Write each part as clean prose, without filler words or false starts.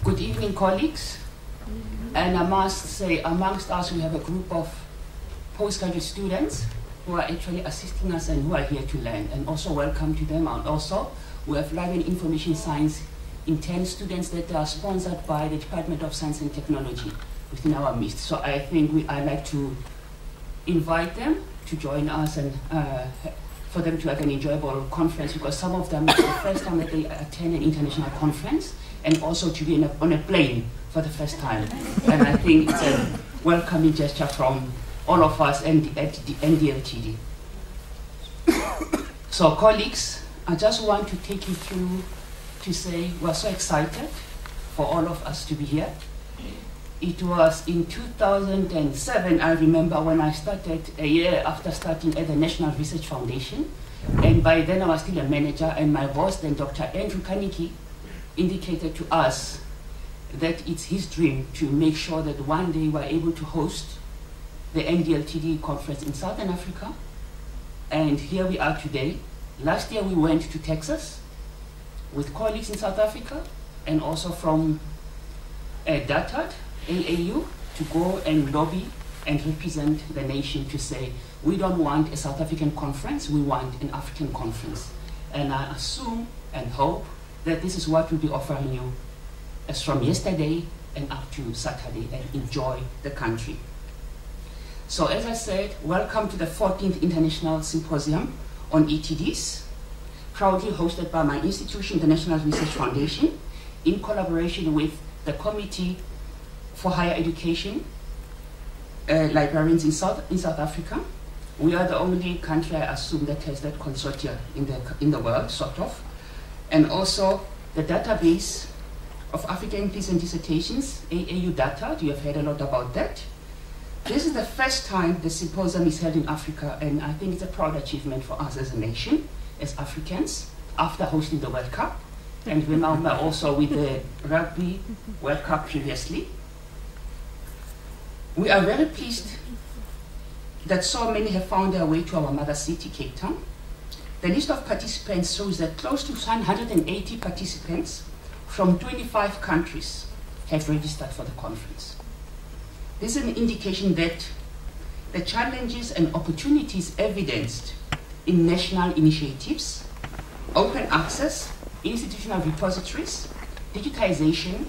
Good evening, colleagues. And I must say, amongst us, we have a group of postgraduate students who are actually assisting us and who are here to learn. And also welcome to them. And also, we have Library and Information Science intern students that are sponsored by the Department of Science and Technology within our midst. So I think I'd like to invite them to join us and for them to have an enjoyable conference, because some of them, it's the first time that they attend an international conference, and also to be on a plane for the first time. And I think it's a welcoming gesture from all of us and the NDLTD. So colleagues, I just want to take you through to say we're so excited for all of us to be here. It was in 2007, I remember, when I started, a year after starting at the National Research Foundation. And by then I was still a manager, and my boss then, Dr. Andrew Carnegie, indicated to us that it's his dream to make sure that one day we're able to host the NDLTD conference in Southern Africa. And here we are today. Last year we went to Texas with colleagues in South Africa, and also from DATAD, AAU, to go and lobby and represent the nation to say, we don't want a South African conference, we want an African conference. And I assume and hope that this is what we'll be offering you as from yesterday and up to Saturday, and enjoy the country. So as I said, welcome to the 14th International Symposium on ETDs, proudly hosted by my institution, the National Research Foundation, in collaboration with the Committee for Higher Education, librarians in South Africa. We are the only country, I assume, that has that consortia in the world, sort of. And also the database of African Peace and Dissertations, AAU data. You have heard a lot about that. This is the first time the symposium is held in Africa, and I think it's a proud achievement for us as a nation, as Africans, after hosting the World Cup. And remember also with the Rugby World Cup previously. We are very pleased that so many have found their way to our mother city, Cape Town. The list of participants shows that close to 180 participants from 25 countries have registered for the conference. This is an indication that the challenges and opportunities evidenced in national initiatives, open access, institutional repositories, digitization,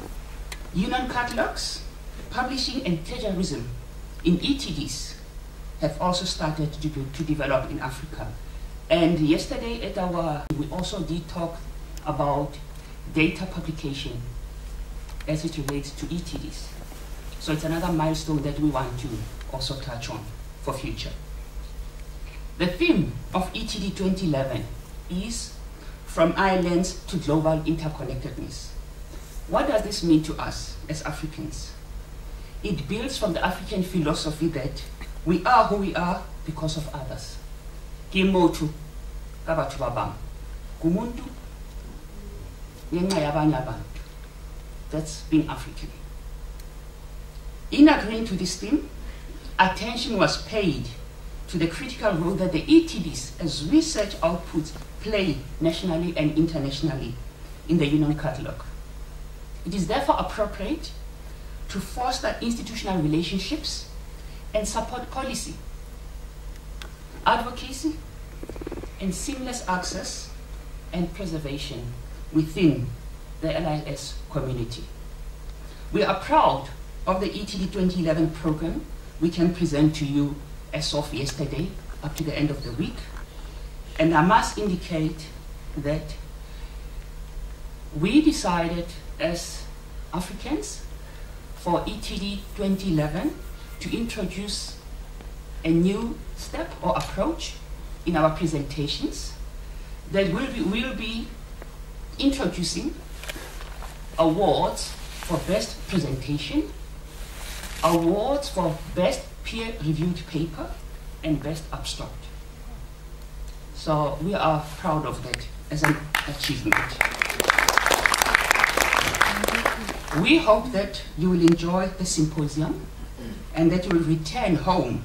union catalogs, publishing, and plagiarism in ETDs have also started to develop in Africa. And yesterday at we also did talk about data publication as it relates to ETDs. So it's another milestone that we want to also touch on for future. The theme of ETD2011 is From Islands to Global Interconnectedness. What does this mean to us as Africans? It builds from the African philosophy that we are who we are because of others. Kimotu, kabatu babam, kumuntu, ngenxa yabanye abantu. That's being African. In agreeing to this theme, attention was paid to the critical role that the ETDs as research outputs play nationally and internationally in the Union Catalogue. It is therefore appropriate to foster institutional relationships and support policy, advocacy, and seamless access and preservation within the LIS community. We are proud of the ETD2011 program we can present to you as of yesterday up to the end of the week. And I must indicate that we decided as Africans for ETD2011 to introduce a new step or approach in our presentations that we'll be introducing awards for best presentation, awards for best peer-reviewed paper, and best abstract. So we are proud of that as an achievement. We hope that you will enjoy the symposium and that you will return home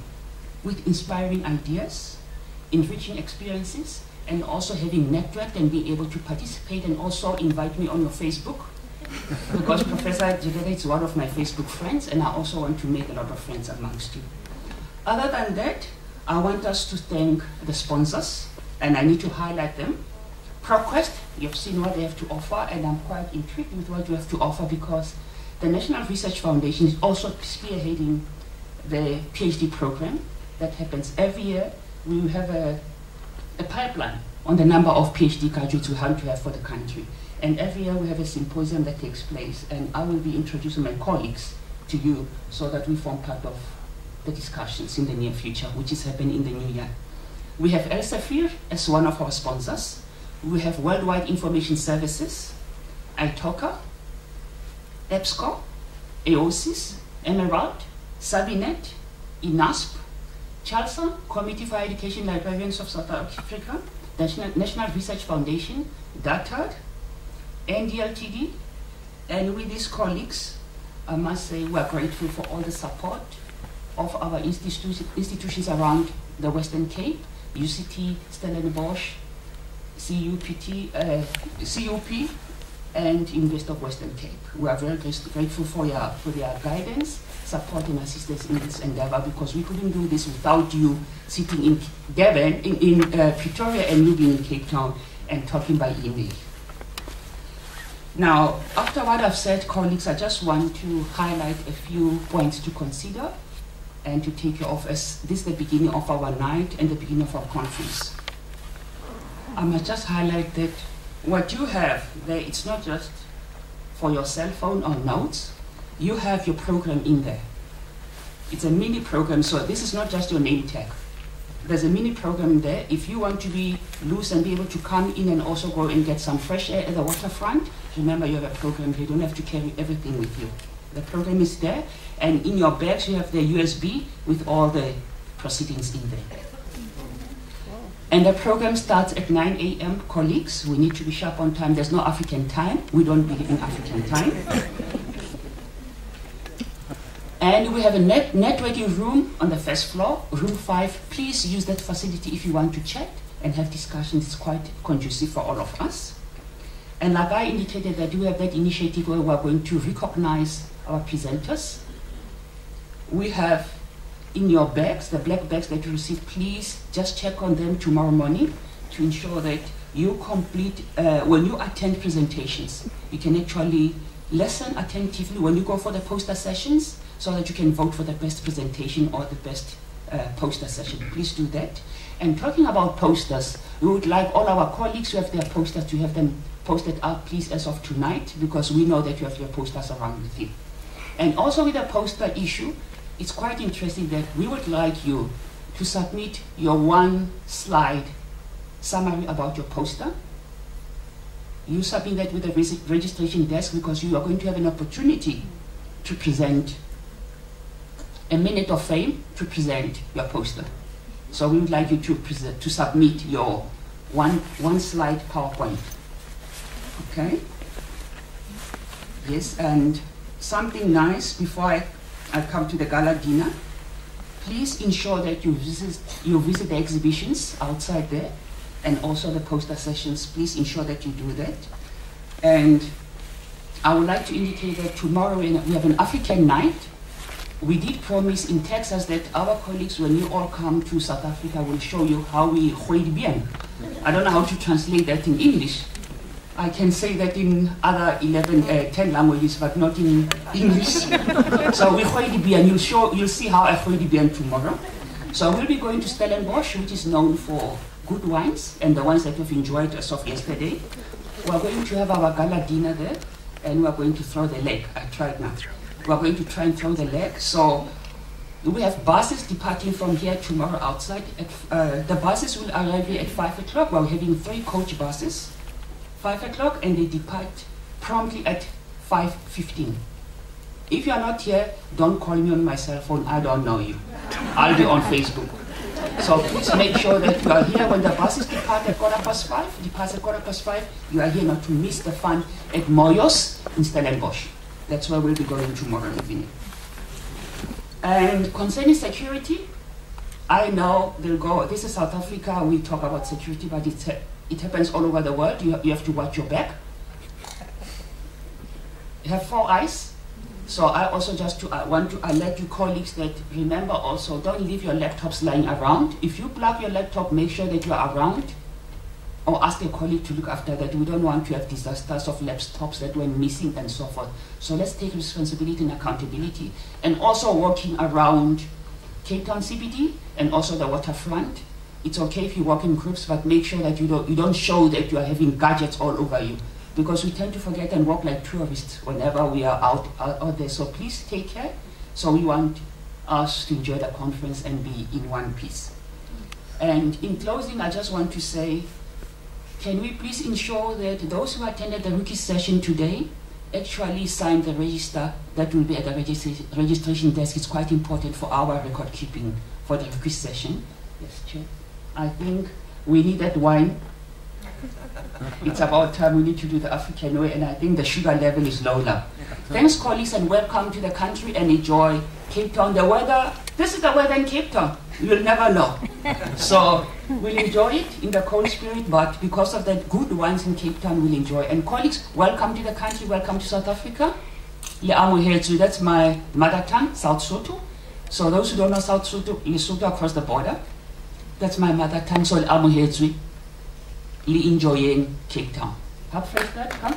with inspiring ideas, enriching experiences, and also having networked and be able to participate, and also invite me on your Facebook because Professor Jigere is one of my Facebook friends, and I also want to make a lot of friends amongst you. Other than that, I want us to thank the sponsors, and I need to highlight them. ProQuest, you've seen what they have to offer, and I'm quite intrigued with what you have to offer because the National Research Foundation is also spearheading the PhD program that happens every year. We have a pipeline on the number of PhD graduates we want to have for the country. And every year we have a symposium that takes place, and I will be introducing my colleagues to you so that we form part of the discussions in the near future, which is happening in the new year. We have Elsevier as one of our sponsors. We have Worldwide Information Services, ITOCA, EBSCO, AOSIS, Emerald, Sabinet, INASP, CHALSA, Committee for Education Librarians of South Africa, National Research Foundation, DATAD, NDLTD, and with these colleagues, I must say we're grateful for all the support of our institutions around the Western Cape, UCT, Stellenbosch, CUP, and University of Western Cape. We are very grateful for their guidance, support, and assistance in this endeavor, because we couldn't do this without you sitting in Durban, in Pretoria, and you being in Cape Town and talking by email. Now, after what I've said, colleagues, I just want to highlight a few points to consider and to take you off, as this is the beginning of our night and the beginning of our conference. I must just highlight that what you have there, it's not just for your cell phone or notes. You have your program in there. It's a mini program, so this is not just your name tag. There's a mini program there. If you want to be loose and be able to come in and also go and get some fresh air at the waterfront, remember you have a program here. You don't have to carry everything with you. The program is there, and in your bags you have the USB with all the proceedings in there. And the program starts at 9 a.m., colleagues. We need to be sharp on time. There's no African time. We don't believe in African time. And we have a networking room on the first floor, room 5. Please use that facility if you want to chat and have discussions. It's quite conducive for all of us. And like I indicated, that we have that initiative where we're going to recognize our presenters. We have in your bags, the black bags that you receive, please just check on them tomorrow morning to ensure that you complete, when you attend presentations, you can actually listen attentively when you go for the poster sessions so that you can vote for the best presentation or the best poster session. Please do that. And talking about posters, we would like all our colleagues who have their posters to have them posted up, please, as of tonight, because we know that you have your posters around with you. And also with the poster issue, it's quite interesting that we would like you to submit your 1-slide summary about your poster. You submit that with the registration desk, because you are going to have an opportunity to present a minute of fame to present your poster. So we would like you to submit your one-slide PowerPoint. Okay? Yes, and something nice before I come to the gala dinner. Please ensure that you visit the exhibitions outside there, and also the poster sessions. Please ensure that you do that. And I would like to indicate that tomorrow we have an African night. We did promise in Texas that our colleagues, when you all come to South Africa, will show you how we gooi bien. I don't know how to translate that in English. I can say that in other 10 languages, but not in English. So we gooi bien. You'll see how I gooi bien tomorrow. So we'll be going to Stellenbosch, which is known for good wines and the ones that we've enjoyed as of yesterday. We're going to have our gala dinner there, and we're going to throw the leg. I tried now. We're going to try and throw the leg. So we have buses departing from here tomorrow outside. The buses will arrive here at 5 o'clock. We're having 3 coach buses, 5 o'clock, and they depart promptly at 5:15. If you are not here, don't call me on my cell phone. I don't know you. I'll be on Facebook. So please make sure that you are here when the buses depart at 5:15. Departs at 5:15. You are here not to miss the fun at Moyos in Stellenbosch. That's where we'll be going tomorrow evening. And concerning security, I know they'll go, this is South Africa, we talk about security, but it happens all over the world. You have to watch your back. have 4 eyes. So I also just want to alert you colleagues that remember also, don't leave your laptops lying around. If you plug your laptop, make sure that you are around, or ask a colleague to look after that. We don't want to have disasters of laptops that were missing and so forth. So let's take responsibility and accountability. And also working around Cape Town CBD and also the waterfront. It's okay if you work in groups, but make sure that you don't show that you are having gadgets all over you, because we tend to forget and walk like tourists whenever we are out there. So please take care. So we want us to enjoy the conference and be in one piece. And in closing, I just want to say, can we please ensure that those who attended the rookie session today actually sign the register that will be at the registration desk? It's quite important for our record keeping for the rookie session. Yes, Chair. I think we need that wine. It's about time we need to do the African way, and I think the sugar level is low now. Thanks, colleagues, and welcome to the country, and enjoy Cape Town. The weather, this is the weather in Cape Town. You will never know. So we'll enjoy it in the cold spirit, but because of the good wines in Cape Town, we'll enjoy. And colleagues, welcome to the country, welcome to South Africa. That's my mother tongue, South Sotho. So those who don't know South Sotho, Lesotho across the border, that's my mother tongue. So enjoying Cape Town. Have fresh that, come.